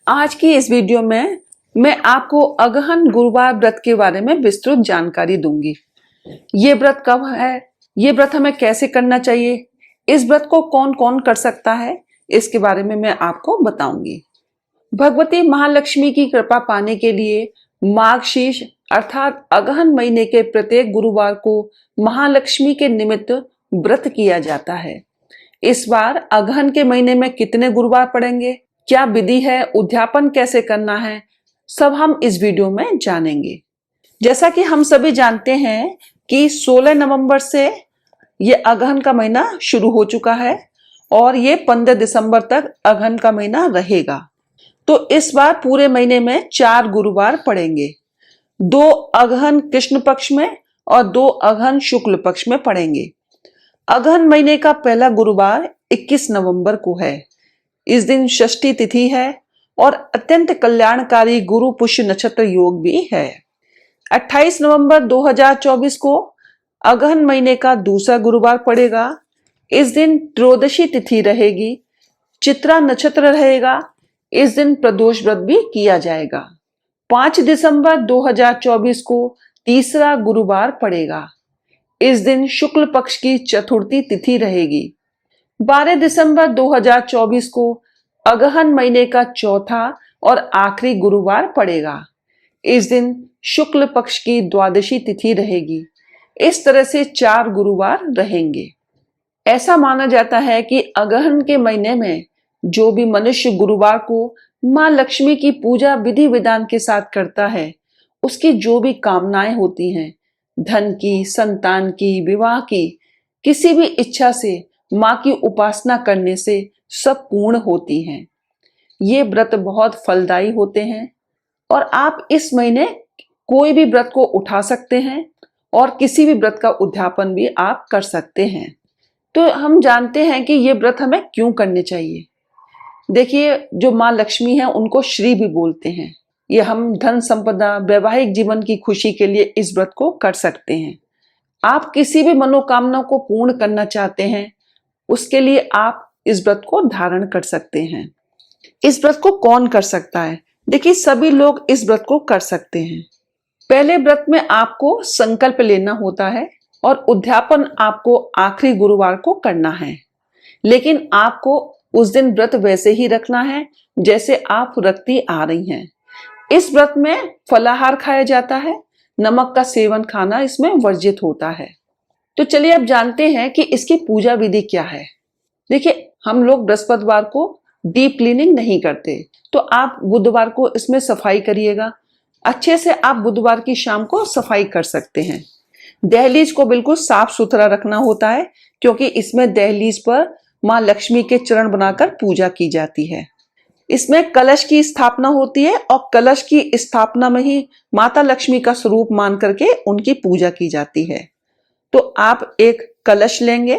आज की इस वीडियो में मैं आपको अगहन गुरुवार व्रत के बारे में विस्तृत जानकारी दूंगी। ये व्रत कब है, ये व्रत हमें कैसे करना चाहिए, इस व्रत को कौन कौन कर सकता है, इसके बारे में मैं आपको बताऊंगी। भगवती महालक्ष्मी की कृपा पाने के लिए माघशीर्ष अर्थात अगहन महीने के प्रत्येक गुरुवार को महालक्ष्मी के निमित्त व्रत किया जाता है। इस बार अगहन के महीने में कितने गुरुवार पड़ेंगे, क्या विधि है, उद्यापन कैसे करना है, सब हम इस वीडियो में जानेंगे। जैसा कि हम सभी जानते हैं कि 16 नवंबर से ये अगहन का महीना शुरू हो चुका है और ये 15 दिसंबर तक अगहन का महीना रहेगा। तो इस बार पूरे महीने में 4 गुरुवार पड़ेंगे। 2 अगहन कृष्ण पक्ष में और 2 अगहन शुक्ल पक्ष में पड़ेंगे। अगहन महीने का पहला गुरुवार 21 नवंबर को है। इस दिन षष्ठी तिथि है और अत्यंत कल्याणकारी गुरु पुष्य नक्षत्र योग भी है। 28 नवंबर 2024 को अगहन महीने का दूसरा गुरुवार पड़ेगा। इस दिन त्रयोदशी तिथि रहेगी, चित्रा नक्षत्र रहेगा। इस दिन प्रदोष व्रत भी किया जाएगा। 5 दिसंबर 2024 को तीसरा गुरुवार पड़ेगा। इस दिन शुक्ल पक्ष की चतुर्थी तिथि रहेगी। 12 दिसंबर 2024 को अगहन महीने का चौथा और आखिरी गुरुवार पड़ेगा। इस दिन शुक्ल पक्ष की द्वादशी तिथि रहेगी। इस तरह से 4 गुरुवार रहेंगे। ऐसा माना जाता है कि अगहन के महीने में जो भी मनुष्य गुरुवार को मां लक्ष्मी की पूजा विधि विधान के साथ करता है, उसकी जो भी कामनाएं होती हैं, धन की, संतान की, विवाह की, किसी भी इच्छा से मां की उपासना करने से सब पूर्ण होती हैं। ये व्रत बहुत फलदायी होते हैं और आप इस महीने कोई भी व्रत को उठा सकते हैं और किसी भी व्रत का उद्यापन भी आप कर सकते हैं। तो हम जानते हैं कि ये व्रत हमें क्यों करने चाहिए। देखिए, जो मां लक्ष्मी है उनको श्री भी बोलते हैं। ये हम धन संपदा, वैवाहिक जीवन की खुशी के लिए इस व्रत को कर सकते हैं। आप किसी भी मनोकामना को पूर्ण करना चाहते हैं, उसके लिए आप इस व्रत को धारण कर सकते हैं। इस व्रत को कौन कर सकता है? देखिए, सभी लोग इस व्रत को कर सकते हैं। पहले व्रत में आपको संकल्प लेना होता है और उद्यापन आपको आखिरी गुरुवार को करना है, लेकिन आपको उस दिन व्रत वैसे ही रखना है जैसे आप रखती आ रही हैं। इस व्रत में फलाहार खाया जाता है, नमक का सेवन खाना इसमें वर्जित होता है। तो चलिए अब जानते हैं कि इसकी पूजा विधि क्या है। देखिए, हम लोग बृहस्पतिवार को डीप क्लीनिंग नहीं करते, तो आप बुधवार को इसमें सफाई करिएगा। अच्छे से आप बुधवार की शाम को सफाई कर सकते हैं। दहलीज को बिल्कुल साफ सुथरा रखना होता है, क्योंकि इसमें दहलीज पर मां लक्ष्मी के चरण बनाकर पूजा की जाती है। इसमें कलश की स्थापना होती है और कलश की स्थापना में ही माता लक्ष्मी का स्वरूप मान करके उनकी पूजा की जाती है। तो आप एक कलश लेंगे,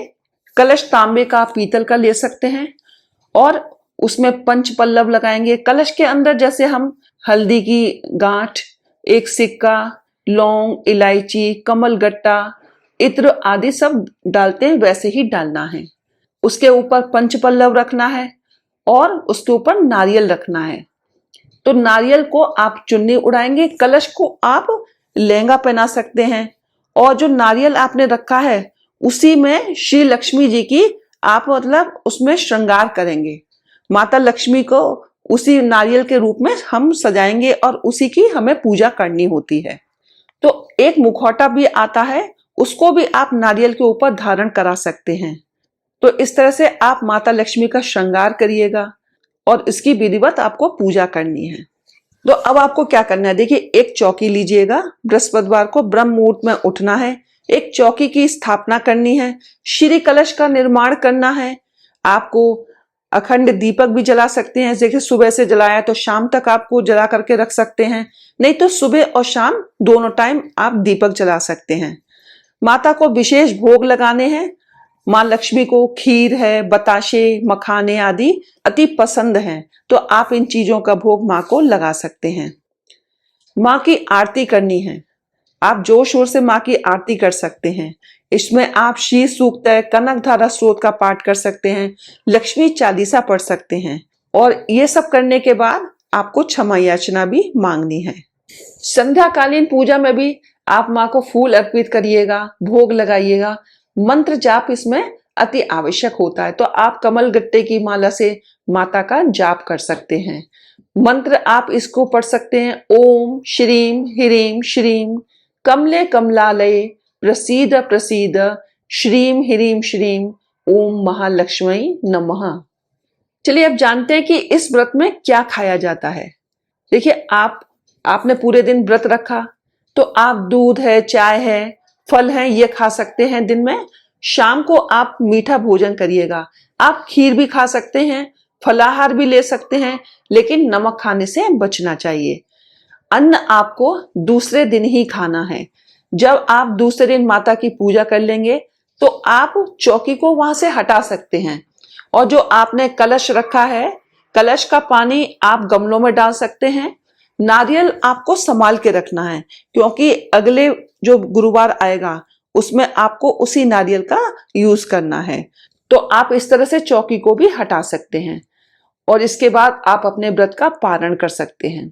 कलश तांबे का, पीतल का ले सकते हैं और उसमें पंच पल्लव लगाएंगे। कलश के अंदर जैसे हम हल्दी की गांठ, एक सिक्का, लौंग, इलायची, कमल गट्टा, इत्र आदि सब डालते हैं, वैसे ही डालना है। उसके ऊपर पंच पल्लव रखना है और उसके ऊपर नारियल रखना है। तो नारियल को आप चुन्नी उड़ाएंगे, कलश को आप लहंगा पहना सकते हैं और जो नारियल आपने रखा है उसी में श्री लक्ष्मी जी की आप मतलब उसमें श्रृंगार करेंगे। माता लक्ष्मी को उसी नारियल के रूप में हम सजाएंगे और उसी की हमें पूजा करनी होती है। तो एक मुखौटा भी आता है, उसको भी आप नारियल के ऊपर धारण करा सकते हैं। तो इस तरह से आप माता लक्ष्मी का श्रृंगार करिएगा और इसकी विधिवत आपको पूजा करनी है। तो अब आपको क्या करना है, देखिए, एक चौकी लीजिएगा। बृहस्पतिवार को ब्रह्म मुहूर्त में उठना है, एक चौकी की स्थापना करनी है, श्री कलश का निर्माण करना है। आपको अखंड दीपक भी जला सकते हैं। देखिए, सुबह से जलाया तो शाम तक आपको जला करके रख सकते हैं, नहीं तो सुबह और शाम दोनों टाइम आप दीपक जला सकते हैं। माता को विशेष भोग लगाने हैं। मां लक्ष्मी को खीर है, बताशे, मखाने आदि अति पसंद हैं, तो आप इन चीजों का भोग मां को लगा सकते हैं। मां की आरती करनी है। आप जोर शोर से मां की आरती कर सकते हैं। इसमें आप श्री सूक्त, कनक धारा स्रोत का पाठ कर सकते हैं, लक्ष्मी चालीसा पढ़ सकते हैं। और ये सब करने के बाद आपको क्षमा याचना भी मांगनी है। संध्याकालीन पूजा में भी आप माँ को फूल अर्पित करिएगा, भोग लगाइएगा। मंत्र जाप इसमें अति आवश्यक होता है, तो आप कमल गट्टे की माला से माता का जाप कर सकते हैं। मंत्र आप इसको पढ़ सकते हैं, ओम श्रीम ह्रीम श्रीम कमले कमलालये प्रसीद प्रसीद श्रीम ह्रीम श्रीम ओम महालक्ष्मी नमः। चलिए अब जानते हैं कि इस व्रत में क्या खाया जाता है। देखिए, आपने पूरे दिन व्रत रखा तो आप दूध है, चाय है, फल है, ये खा सकते हैं दिन में। शाम को आप मीठा भोजन करिएगा। आप खीर भी खा सकते हैं, फलाहार भी ले सकते हैं, लेकिन नमक खाने से बचना चाहिए। अन्न आपको दूसरे दिन ही खाना है। जब आप दूसरे दिन माता की पूजा कर लेंगे तो आप चौकी को वहां से हटा सकते हैं, और जो आपने कलश रखा है, कलश का पानी आप गमलों में डाल सकते हैं। नारियल आपको संभाल के रखना है, क्योंकि अगले जो गुरुवार आएगा उसमें आपको उसी नारियल का यूज करना है। तो आप इस तरह से चौकी को भी हटा सकते हैं, और इसके बाद आप अपने व्रत का पारण कर सकते हैं।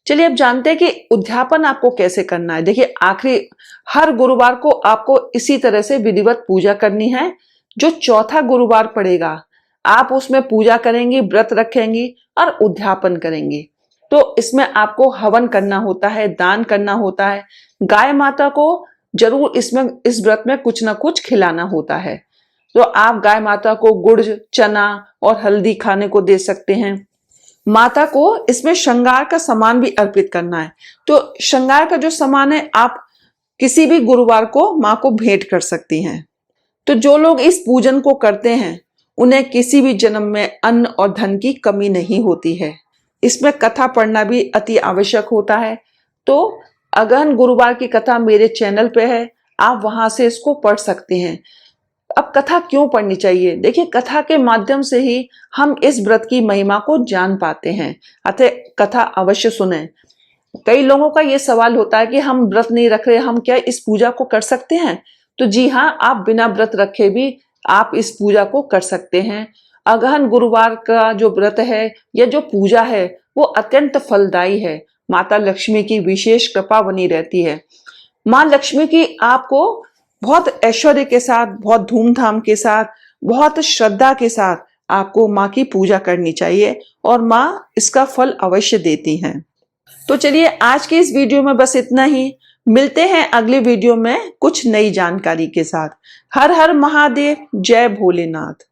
चलिए अब जानते हैं कि उद्यापन आपको कैसे करना है। देखिए, आखिरी हर गुरुवार को आपको इसी तरह से विधिवत पूजा करनी है। जो चौथा गुरुवार पड़ेगा आप उसमें पूजा करेंगी, व्रत रखेंगी और उद्यापन करेंगी। तो इसमें आपको हवन करना होता है, दान करना होता है। गाय माता को जरूर इसमें इस व्रत में कुछ ना कुछ खिलाना होता है। तो आप गाय माता को गुड़, चना और हल्दी खाने को दे सकते हैं। माता को इसमें श्रृंगार का सामान भी अर्पित करना है। तो श्रृंगार का जो सामान है आप किसी भी गुरुवार को माँ को भेंट कर सकती हैं। तो जो लोग इस पूजन को करते हैं उन्हें किसी भी जन्म में अन्न और धन की कमी नहीं होती है। इसमें कथा पढ़ना भी अति आवश्यक होता है। तो अगहन गुरुवार की कथा मेरे चैनल पे है, आप वहां से इसको पढ़ सकते हैं। अब कथा क्यों पढ़नी चाहिए? देखिए, कथा के माध्यम से ही हम इस व्रत की महिमा को जान पाते हैं, अतः कथा अवश्य सुने। कई लोगों का ये सवाल होता है कि हम व्रत नहीं रख रहे, हम क्या इस पूजा को कर सकते हैं? तो जी हाँ, आप बिना व्रत रखे भी आप इस पूजा को कर सकते हैं। अगहन गुरुवार का जो व्रत है या जो पूजा है वो अत्यंत फलदायी है। माता लक्ष्मी की विशेष कृपा बनी रहती है। माँ लक्ष्मी की आपको बहुत ऐश्वर्य के साथ, बहुत धूमधाम के साथ, बहुत श्रद्धा के साथ आपको माँ की पूजा करनी चाहिए, और माँ इसका फल अवश्य देती हैं। तो चलिए, आज की इस वीडियो में बस इतना ही। मिलते हैं अगले वीडियो में कुछ नई जानकारी के साथ। हर हर महादेव, जय भोलेनाथ।